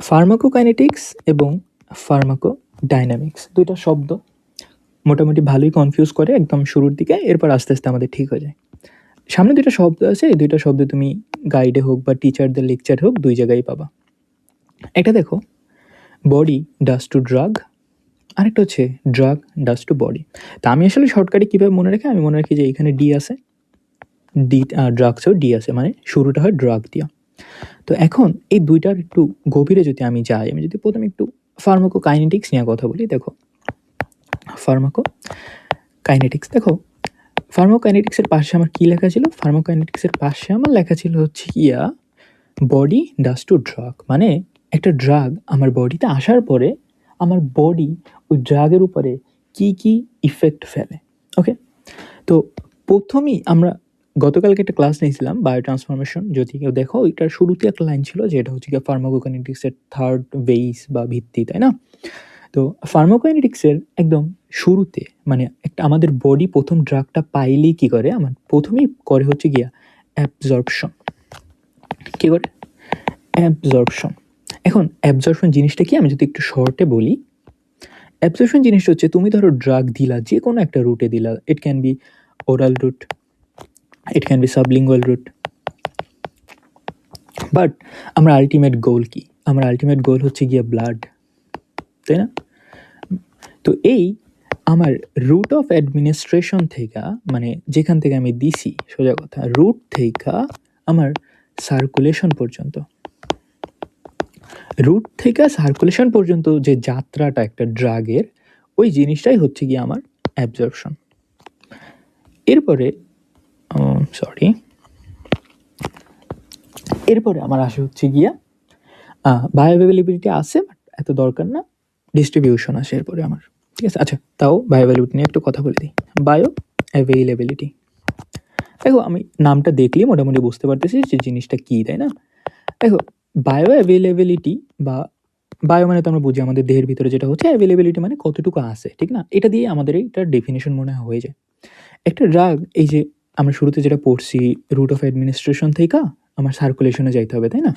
Pharmacokinetics এবং pharmacodynamics দুইটা শব্দ মোটামুটি ভালোই কনফিউজ করে একদম শুরুর দিকে, এরপর আস্তে আস্তে আমাদের ঠিক হয়ে যায়। সামনে দুইটা শব্দ আছে, এই দুইটা শব্দ তুমি গাইডে হোক বা টিচারদের লেকচার হোক দুই জায়গায় পাবা। একটা দেখো বডি ডাজ টু ড্রাগ, আরেকটা হচ্ছে ড্রাগ ডাজ টু বডি। তা আমি আসলে শর্টকাটে কীভাবে মনে রাখি, আমি মনে রাখি যে এখানে ডি আছে, ডি ড্রাগসেও ডি আছে, মানে শুরুটা হয় ড্রাগ দিয়া। তো এখন এই দুইটার একটু গভীরে যদি আমি যাই, আমি যদি প্রথমে একটু ফার্মাকোকাইনেটিক্স নিয়ে কথা বলি। দেখো ফার্মাকোকাইনেটিক্স, দেখো ফার্মাকোকাইনেটিক্সের পাশে আমার কী লেখা ছিল? ফার্মাকোকাইনেটিক্সের পাশে আমার লেখা ছিল হচ্ছে ইয়া বডি ডাজ টু ড্রাগ, মানে একটা ড্রাগ আমার বডিতে আসার পরে আমার বডি ওই ড্রাগের উপরে কি কি ইফেক্ট ফেলে। ওকে, তো প্রথমেই আমরা গতকালকে একটা ক্লাস নিয়েছিলাম বায়ো ট্রান্সফরমেশন, যদি কেউ দেখো ওইটার শুরুতে একটা লাইন ছিল যে এটা হচ্ছে কি ফার্মাকোকাইনেটিক্সের থার্ড বেস বা ভিত্তি, তাই না? তো ফার্মাকোকাইনেটিক্সের একদম শুরুতে মানে একটা আমাদের বডি প্রথম ড্রাগটা পাইলেই কী করে, আমার প্রথমেই করে হচ্ছে গিয়া অ্যাবজর্পশন। কী করে? অ্যাবজর্পশন। এখন অ্যাবজর্পশন জিনিসটা কি আমি যদি একটু শর্টে বলি, অ্যাবজর্পশন জিনিসটা হচ্ছে তুমি ধরো ড্রাগ দিলা, যে কোনো একটা রুটে দিলা, it can be oral route, it can be sublingual route, but আমার আলটিমেট গোল কি? আমার আলটিমেট গোল হচ্ছে গিয়া ব্লাড, তাই না? তো এই আমার রুট অফ অ্যাডমিনিস্ট্রেশন থেকে, মানে যেখান থেকে আমি দিছি, সোজা কথা রুট থেকে আমার সার্কুলেশন পর্যন্ত, রুট থেকে সার্কুলেশন পর্যন্ত যে যাত্রাটা একটা ড্রাগের, ওই জিনিসটাই হচ্ছে গিয়ে আমার অ্যাবজর্পশন। এরপরে এরপরে আমার আসে হচ্ছে গিয়া বায়োঅ্যাভেলেবিলিটি আছে, বাট এত দরকার না, ডিস্ট্রিবিউশন আসে এরপরে আমার, ঠিক আছে? আচ্ছা, তাও বায়োঅ্যাভেলেবিলিটি নিয়ে একটু কথা বলে দিই। বায়ো অ্যাভেইলেবিলিটি, দেখো আমি নামটা দেখলেই মোটামুটি বুঝতে পারতেছি যে জিনিসটা কী, তাই না? দেখো বায়ো অ্যাভেলেবিলিটি বা বায়ো মানে তো আমরা বুঝি আমাদের দেহের ভিতরে যেটা হচ্ছে, অ্যাভেলেবিলিটি মানে কতটুকু আছে, ঠিক না? এটা দিয়ে আমাদের এইটার ডেফিনেশন মনে হয়ে যায়। একটা ড্রাগ, এই যে আমরা শুরুতে যেটা পড়ছি, রুট অফ অ্যাডমিনিস্ট্রেশন থেকে আমার সার্কুলেশনে যাইতে হবে, তাই না?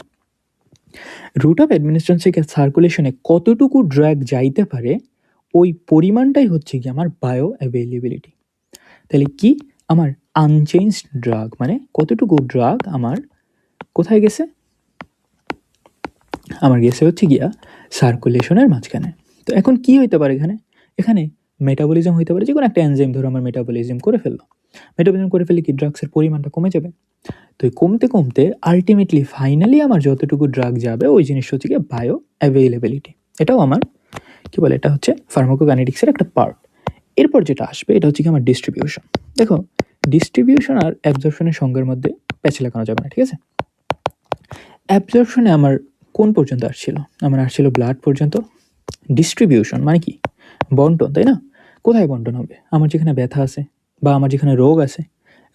রুট অফ অ্যাডমিনিস্ট্রেশন থেকে সার্কুলেশনে কতটুকু ড্রাগ যাইতে পারে, ওই পরিমাণটাই হচ্ছে কি আমার বায়ো অ্যাভেলেবিলিটি। তাহলে কি আমার আনচেঞ্জড ড্রাগ, মানে কতটুকু ড্রাগ আমার কোথায় গেছে, আমার গেছে হচ্ছে গিয়া সার্কুলেশনের মাঝখানে। তো এখন কি হইতে পারে এখানে? এখানে মেটাবলিজম হইতে পারে, যে কোনো একটা এনজাইম ধরো আমার মেটাবলিজম করে ফেললো, মেটাবলিজম করে ফেলে কি ড্রাগসের পরিমাণটা কমে যাবে। তো কমতে কমতে আলটিমেটলি ফাইনালি আমার যতটুকু ড্রাগ যাবে ওই জিনিসটা হচ্ছে গিয়ে বায়ো অ্যাভেইলেবিলিটি। এটাও আমার কী বলে, এটা হচ্ছে ফার্মাকোকাইনেটিক্সের একটা পার্ট। এরপর যেটা আসবে এটা হচ্ছে কি আমার ডিস্ট্রিবিউশন। দেখো ডিস্ট্রিবিউশন আর অ্যাবজর্পশনের সংজ্ঞার মধ্যে প্যাঁচ লাগানো যাবে না, ঠিক আছে? অ্যাবজর্পশনে আমার কোন পর্যন্ত আসছিল? আমার আসছিল ব্লাড পর্যন্ত। ডিস্ট্রিবিউশন মানে কি? বন্টন, তাই না? কোথায় বন্টন হবে? আমার যেখানে ব্যথা আছে বা আমার যেখানে রোগ আছে,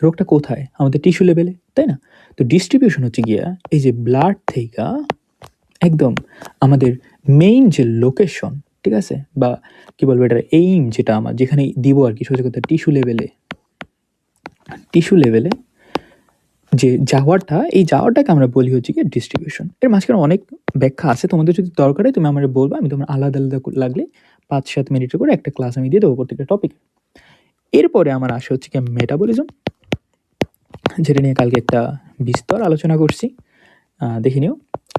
রোগটা কোথায়? আমাদের টিস্যু লেভেলে, তাই না? তো ডিস্ট্রিবিউশন হচ্ছে গিয়া এই যে ব্লাড থেকে একদম আমাদের মেইন যে লোকেশন, ঠিক আছে, বা কি বলবো এটার এইম, যেটা আমার যেখানে দিব আর কি, সোজা কথা টিস্যু লেভেলে যে যাওয়াটা, এই যাওয়াটাকে আমরা বলি হচ্ছে কি ডিস্ট্রিবিউশন। এর মাঝখানে অনেক ব্যাখ্যা আছে, তোমাদের যদি দরকার হয় তুমি আমার বলবা, আমি তোমার আলাদা আলাদা লাগলে 5-7 মিনিটের করে একটা ক্লাস আমি দিয়ে দেবো প্রত্যেকটা টপিক। এরপরে আমার আসে হচ্ছে কি মেটাবলিজম, যেটা নিয়ে কালকে একটা বিস্তর আলোচনা করছি, দেখে নিও,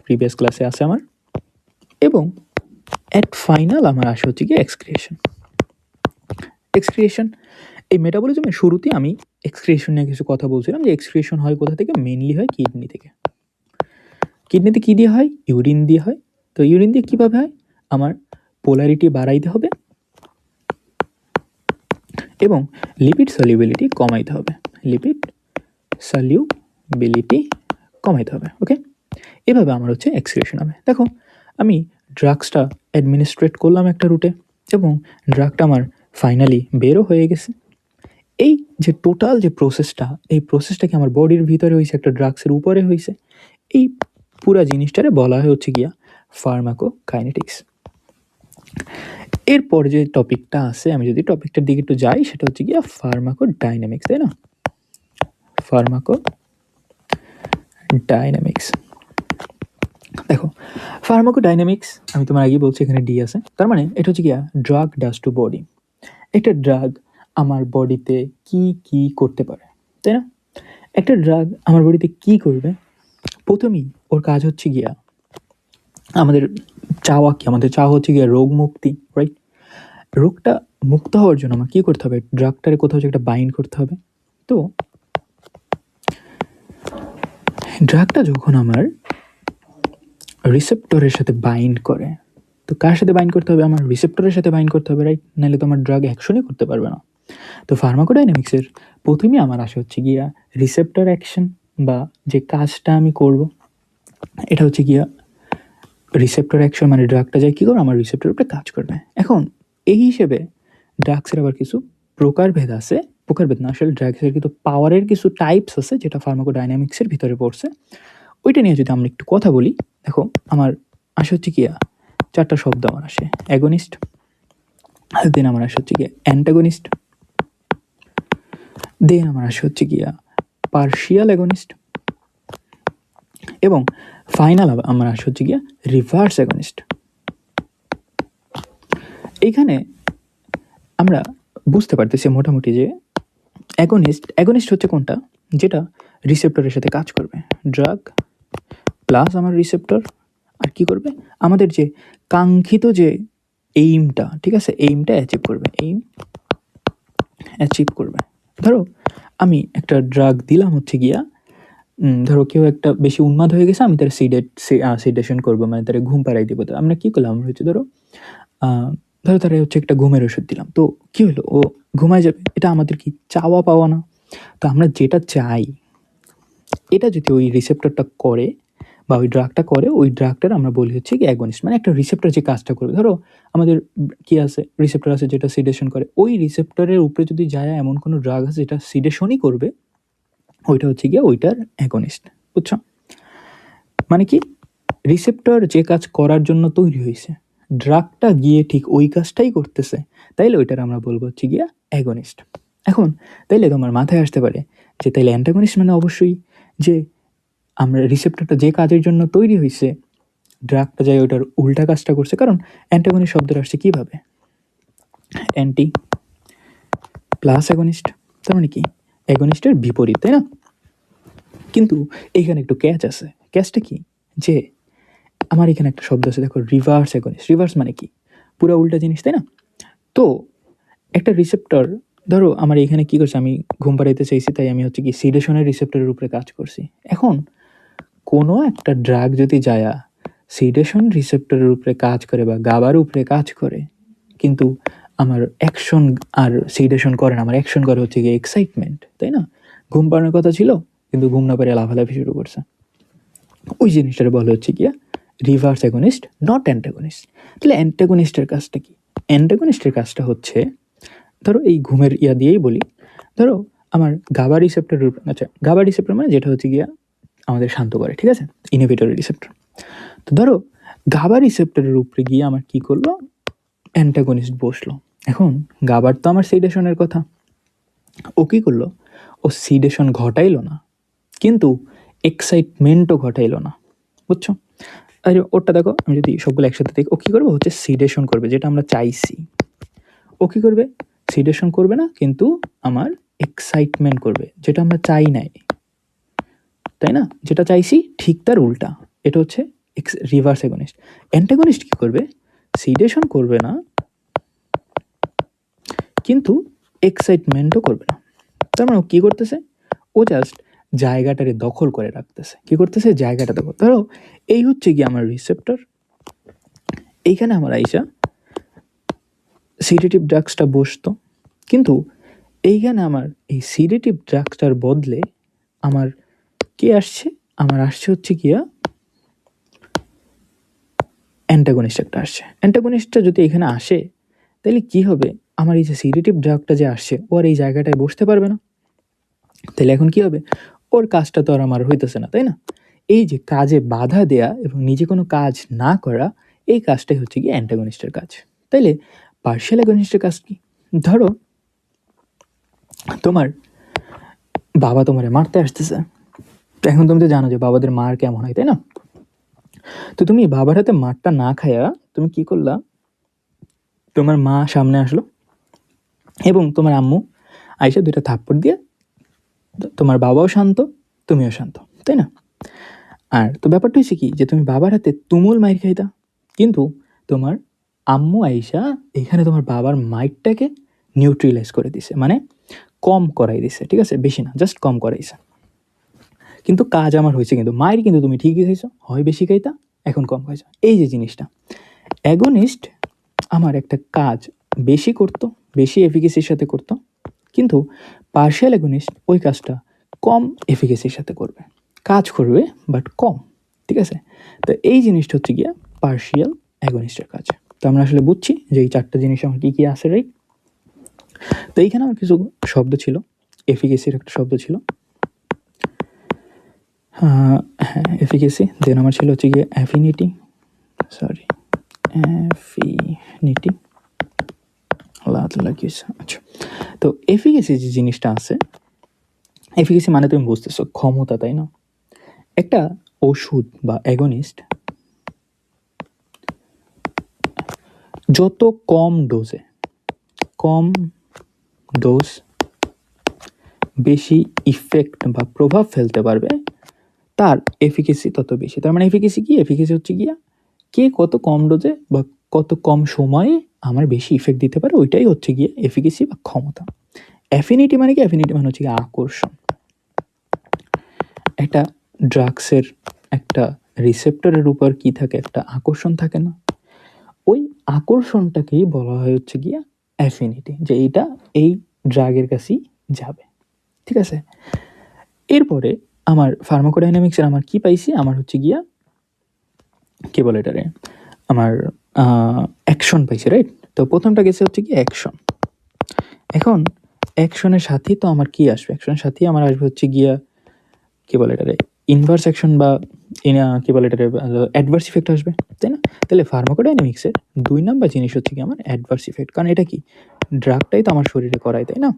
প্রিভিয়াস ক্লাসে আছে আমার। এবং অ্যাট ফাইনাল আমার আসে হচ্ছে কি এক্সক্রিয়েশন। এই মেটাবলিজমের শুরুতে আমি এক্সক্রিয়েশন নিয়ে কিছু কথা বলছিলাম, যে এক্সক্রিয়েশন হয় কোথা থেকে? মেইনলি হয় কিডনি থেকে। কিডনিতে কী দিয়ে হয়? ইউরিন দিয়ে হয়। তো ইউরিন দিয়ে কীভাবে হয়? আমার পোলারিটি বাড়াইতে হবে এবং লিপিড সলিউবিলিটি কমাইতে হবে, ওকে? এভাবে আমার হচ্ছে এক্সক্রিয়েশন হবে। দেখো আমি ড্রাগসটা অ্যাডমিনিস্ট্রেট করলাম একটা রুটে এবং ড্রাগটা আমার ফাইনালি বেরও হয়ে গেছে। এই যে টোটাল যে প্রসেসটা, এই প্রসেসটা কি আমার বডির ভিতরে হয়েছে, একটা ড্রাগসের উপরে হয়েছে, এই পুরা জিনিসটারে বলা হয় হচ্ছে গিয়া ফার্মাকোকাইনেটিক্স। এরপর যে টপিকটা আছে, আমি যদি টপিকটার দিকে একটু যাই, সেটা হচ্ছে গিয়া ফার্মাকোডাইনামিক্স, তাই না? ফার্মাকোডাইনামিক্স, দেখো ফার্মাকোডাইনামিক্স আমি তোমার আগেই বলছি এখানে ডি আছে, তার মানে এটা হচ্ছে গিয়া ড্রাগ ডাজ টু বডি। একটা ড্রাগ আমার বডিতে কি কি করতে পারে, তাই না? একটা ড্রাগ আমার বডিতে কি করবে? প্রথমেই ওর কাজ হচ্ছে গিয়া আমাদের চাওয়া কি, আমাদের চাওয়া হচ্ছে গিয়া রোগ মুক্তি, রাইট? রোগটা মুক্ত হওয়ার জন্য আমার কি করতে হবে? ড্রাগটারে কোথাও একটা বাইন্ড করতে হবে। তো ড্রাগটা যখন আমার রিসেপ্টরের সাথে বাইন্ড করে, তো কার সাথে বাইন্ড করতে হবে? আমার রিসেপ্টরের সাথে বাইন্ড করতে হবে, রাইট? নাহলে তো আমার ড্রাগ অ্যাকশনই করতে পারবে না। তো ফার্মাকোডাইনামিক্সের প্রথমেই আমার আসে হচ্ছে গিয়া রিসেপ্টর অ্যাকশন, বা যে কাজটা আমি করব এটা হচ্ছে গিয়া রিসেপ্টর অ্যাকশন, মানে ড্রাগটা যায় কী করবে? আমার রিসেপ্টরের উপরে কাজ করবে। এখন এই হিসেবে ড্রাগসের আবার কিছু প্রকারভেদ আছে, প্রকারভেদ না আসলে ড্রাগসের কিন্তু পাওয়ারের কিছু টাইপস আছে যেটা ফার্মাকোডাইনামিক্সের ভিতরে পড়ছে। ওইটা নিয়ে যদি আমরা একটু কথা বলি, দেখো আমার আসে হচ্ছে গিয়া 4টা শব্দ আমার আসে, অ্যাগনিস্ট, দেন আমার আসে হচ্ছে গিয়া অ্যান্টাগনিস্ট, দেন আমার আসে হচ্ছে গিয়া পার্শিয়াল অ্যাগনিস্ট, এবং ফাইনাল আমার আসে হচ্ছে গিয়া রিভার্স অ্যাগনিস্ট। এইখানে আমরা বুঝতে পারতেছি মোটামুটি যে অ্যাগনিস্ট হচ্ছে কোনটা? যেটা রিসেপ্টরের সাথে কাজ করবে। ড্রাগ প্লাস আমার রিসেপ্টর আর কি করবে? আমাদের যে কাঙ্ক্ষিত যে এইমটা, ঠিক আছে, এইমটা অ্যাচিভ করবে, এইম অ্যাচিভ করবে। ধরো আমি একটা ড্রাগ দিলাম হচ্ছে গিয়া, ধরো কেউ একটা বেশি উন্মাদ হয়ে গেছে, আমি তার সিডেশন করবো, মানে তারা ঘুম পাড়াই দিব। তো আমরা কী করলাম? আমরা হচ্ছে ধরো তারা হচ্ছে একটা ঘুমের ওষুধ দিলাম, তো কী হলো? ও ঘুমায় যাবে। এটা আমাদের কি চাওয়া পাওয়া না? তো আমরা যেটা চাই এটা যদি ওই রিসেপ্টরটা করে বা ওই ড্রাগটা করে, ওই ড্রাগটার আমরা বলি হচ্ছে কি অ্যাগনিস্ট। মানে একটা রিসেপ্টর যে কাজটা করবে, ধরো আমাদের কি আছে, রিসেপ্টর আছে যেটা সিডেশন করে, ওই রিসেপ্টরের উপরে যদি যায় এমন কোনো ড্রাগ আছে যেটা সিডেশনই করবে, ওইটা হচ্ছে গিয়ে ওইটার অ্যাগনিস্ট। বুঝছো? মানে কি, রিসেপ্টর যে কাজ করার জন্য তৈরি হয়েছে, ড্রাগটা গিয়ে ঠিক ওই কাজটাই করতেছে, তাইলে ওইটার আমরা বলবো হচ্ছে গিয়া অ্যাগনিস্ট। এখন তাইলে তোমার মাথায় আসতে পারে যে তাইলে অ্যান্টাগনিস্ট মানে অবশ্যই যে আমরা রিসেপ্টরটা যে কাজের জন্য তৈরি হয়েছে, ড্রাগটা যায় ওইটার উল্টা কাজটা করছে। কারণ অ্যান্টাগনিস্ট শব্দটা আসছে কীভাবে? অ্যান্টি প্লাস অ্যাগনিস্ট, তার মানে কি অ্যাগনিস্টের বিপরীত, তাই না? কিন্তু এইখানে একটু ক্যাচ আছে। ক্যাচটা কি? যে আমার এখানে একটা শব্দ আছে, দেখো, রিভার্স অ্যাগনিস্ট। রিভার্স মানে কি? পুরো উল্টা জিনিস, তাই না? তো একটা রিসেপ্টর, ধরো আমার এখানে কি করছে, আমি ঘুম পাড়াইতে চাইছি, তাই আমি হচ্ছে কি সিডেশনের রিসেপ্টরের উপরে কাজ করছি। এখন কোনো একটা ড্রাগ যদি যায়া সিডেশন রিসেপ্টরের উপরে কাজ করে বা গাবার উপরে কাজ করে, কিন্তু আমার অ্যাকশন আর সিডেশন করে না, আমার অ্যাকশন করে হচ্ছে গিয়ে এক্সাইটমেন্ট, তাই না? ঘুম পাড়ানোর কথা ছিল কিন্তু ঘুম না পেরে লাফালাফি শুরু করছে, ওই জিনিসটার বলা হচ্ছে গিয়া রিভার্স অ্যাগনিস্ট, নট অ্যান্টাগনিস্ট। তাহলে অ্যান্টাগনিস্টের কাজটা কি? অ্যান্টাগনিস্টের কাজটা হচ্ছে, ধরো এই ঘুমের ইয়া দিয়েই বলি, ধরো আমার গাবা রিসেপ্টরের উপর, আচ্ছা গাবা রিসেপ্টর মানে যেটা হচ্ছে গিয়া আমাদের শান্ত করে, ঠিক আছে, ইনহিবিটরি রিসেপ্টর। তো ধরো গাবা রিসেপ্টরের উপরে গিয়ে আমার কি করলো? অ্যান্টাগনিস্ট বসলো। এখন গাবার তো আমার সিডেশনের কথা, ও কী করলো? ও সিডেশন ঘটাইলো না, কিন্তু এক্সাইটমেন্টও ঘটাইলো না। বুঝছো? আর ওরটা দেখো, আমি যদি সবগুলো একসাথে দেখি, ও কী করবে? হচ্ছে সিডেশন করবে, যেটা আমরা চাইছি। ও কী করবে? সিডেশন করবে না, কিন্তু আমার এক্সাইটমেন্ট করবে, যেটা আমরা চাই নাই, তাই না? যেটা চাইছি ঠিক তার উল্টা। এটা হচ্ছে রিভার্স অ্যাগনিস্ট। অ্যান্টাগনিস্ট কী করবে? সিডেশন করবে না, কিন্তু এক্সাইটমেন্টও করবে না। তার মানে ও কী করতেছে? ও জাস্ট জায়গাটারে দখল করে রাখতেছে। কী করতেছে? জায়গাটা দখল। ধরো এই হচ্ছে কি আমার রিসেপ্টর, এইখানে আমার আইসা সিডেটিভ ড্রাগসটা বসতো, কিন্তু এইখানে আমার এই সিডেটিভ ড্রাগসটার বদলে আমার কে আসছে? আমার আসছে হচ্ছে গিয়া অ্যান্টাগনিস্ট একটা আসছে। অ্যান্টাগনিস্টটা যদি এখানে আসে, তাহলে কি হবে? আমার এই যে সিডেটিভ ড্রাগটা যে আসছে, ও আর এই জায়গাটায় বসতে পারবে না। তাহলে এখন কি হবে? ওর কাজটা তো আর আমার হইতেছে না, তাই না? এই যে কাজে বাধা দেয়া এবং নিজে কোনো কাজ না করা, এই কাজটাই হচ্ছে কি অ্যান্টাগনিস্টের কাজ। তাইলে পার্শিয়াল অ্যাগনিস্টের কাজ কি? ধরো তোমার বাবা তোমারে মারতে আসতেছে, তো এখন তুমি তো জানো যে বাবাদের মার কেমন হয়, তাই না? তো তুমি বাবার হাতে মারটা না খায়া তুমি কি করলা, তোমার মা সামনে আসলো এবং তোমার আম্মু আইসা 2টা থাপ্পড় দিয়ে তোমার বাবাও শান্ত, তুমিও শান্ত, তাই না? আর তো ব্যাপারটা হচ্ছে কি যে তুমি বাবার হাতে তুমুল মাইর খাইতা, কিন্তু তোমার আম্মু আইসা এখানে তোমার বাবার মাইরটাকে নিউট্রিলাইজ করে দিছে, মানে কম করাই দিছে, ঠিক আছে? বেশি না, জাস্ট কম করাইছে। কিন্তু কাজ আমার হয়েছে, কিন্তু মায়ের কিন্তু তুমি ঠিকই খাইছো, হয় বেশি খাইতা, এখন কম খাইছো। এই যে জিনিসটা, অ্যাগনিস্ট আমার একটা কাজ বেশি করতো, বেশি এফিকেসির সাথে করতো, কিন্তু পার্শিয়াল অ্যাগনিস্ট ওই কাজটা কম এফিকেসির সাথে করবে, কাজ করবে বাট কম, ঠিক আছে? তো এই জিনিসটা হচ্ছে গিয়া পার্শিয়াল অ্যাগনিস্টের কাজ। তো আমরা আসলে বুঝছি যে এই 4টা জিনিস আমার কী কী আছে, রাইট? তো এইখানে আমার কিছু শব্দ ছিল, এফিকেসির একটা শব্দ ছিল, হ্যাঁ এফিকেসি, দেন আমার ছিল হচ্ছে গিয়ে অ্যাফিনিটি, অ্যাফিনিটি, আচ্ছা। তো এফিকেসি যে জিনিসটা আছে, এফিকেসি মানে তুমি বুঝতেছো ক্ষমতা, তাই না? একটা ওষুধ বা অ্যাগনিস্ট যত কম ডোজ বেশি ইফেক্ট বা প্রভাব ফেলতে পারবে, তার এফিকেসি তত বেশি। তার মানে এফিকেসি কি? এফিকেসি হচ্ছে গিয়া কে কত কম ডোজে বা কত কম সময়ে আমার বেশি ইফেক্ট দিতে পারে, ওইটাই হচ্ছে গিয়ে এফিকেসি বা ক্ষমতা। অ্যাফিনিটি মানে কি? অ্যাফিনিটি মানে হচ্ছে গিয়ে আকর্ষণ। একটা ড্রাগসের একটা রিসেপ্টরের উপর কি থাকে? একটা আকর্ষণ থাকে না? ওই আকর্ষণটাকেই বলা হয় হচ্ছে গিয়া অ্যাফিনিটি, যে এইটা এই ড্রাগের কাছেই যাবে, ঠিক আছে? এরপরে আমার ফার্মাকোডাইনামিক্সের আমার কি পাইছি? আমার হচ্ছে গিয়া কি বলে এটারে, আমার অ্যাকশন পাইছি, রাইট? তো প্রথমটা গেছে হচ্ছে কি অ্যাকশন। এখন অ্যাকশনের সাথেই তো আমার কি আসবে? অ্যাকশনের সাথেই আমার আসবে হচ্ছে গিয়া কি বলে এটারে, ইনভার্স অ্যাকশন বা কি বলে এটারে, অ্যাডভার্স ইফেক্ট আসবে, তাই না? তাহলে ফার্মাকোডাইনামিক্সের 2 নাম্বার জিনিস হচ্ছে কি আমার অ্যাডভার্স ইফেক্ট, কারণ এটা কি ড্রাগটাই তো আমার শরীরে করায়, তাই না?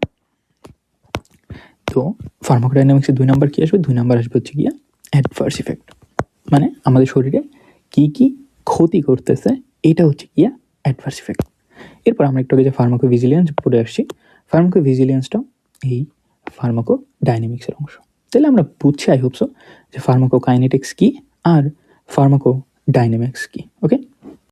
তো ফার্মাকোডাইনামিক্সের 2 নাম্বার কি আসবে? 2 নাম্বার আসবে হচ্ছে গিয়া অ্যাডভার্স ইফেক্ট, মানে আমাদের শরীরে কি কি ক্ষতি করতেছে, এটা হচ্ছে গিয়া অ্যাডভার্স ইফেক্ট। এরপর আমরা একটু আগে যে ফার্মাকোভিজিলিয়েন্স পড়ে আসছি, ফার্মাকোভিজিলিয়েন্সটাও এই ফার্মাকোডাইনামিক্সের অংশ। তাহলে আমরা বুঝছি, আই হোপ সো, যে ফার্মাকোকাইনেটিক্স কি আর ফার্মাকোডাইনামিক্স কি। ওকে,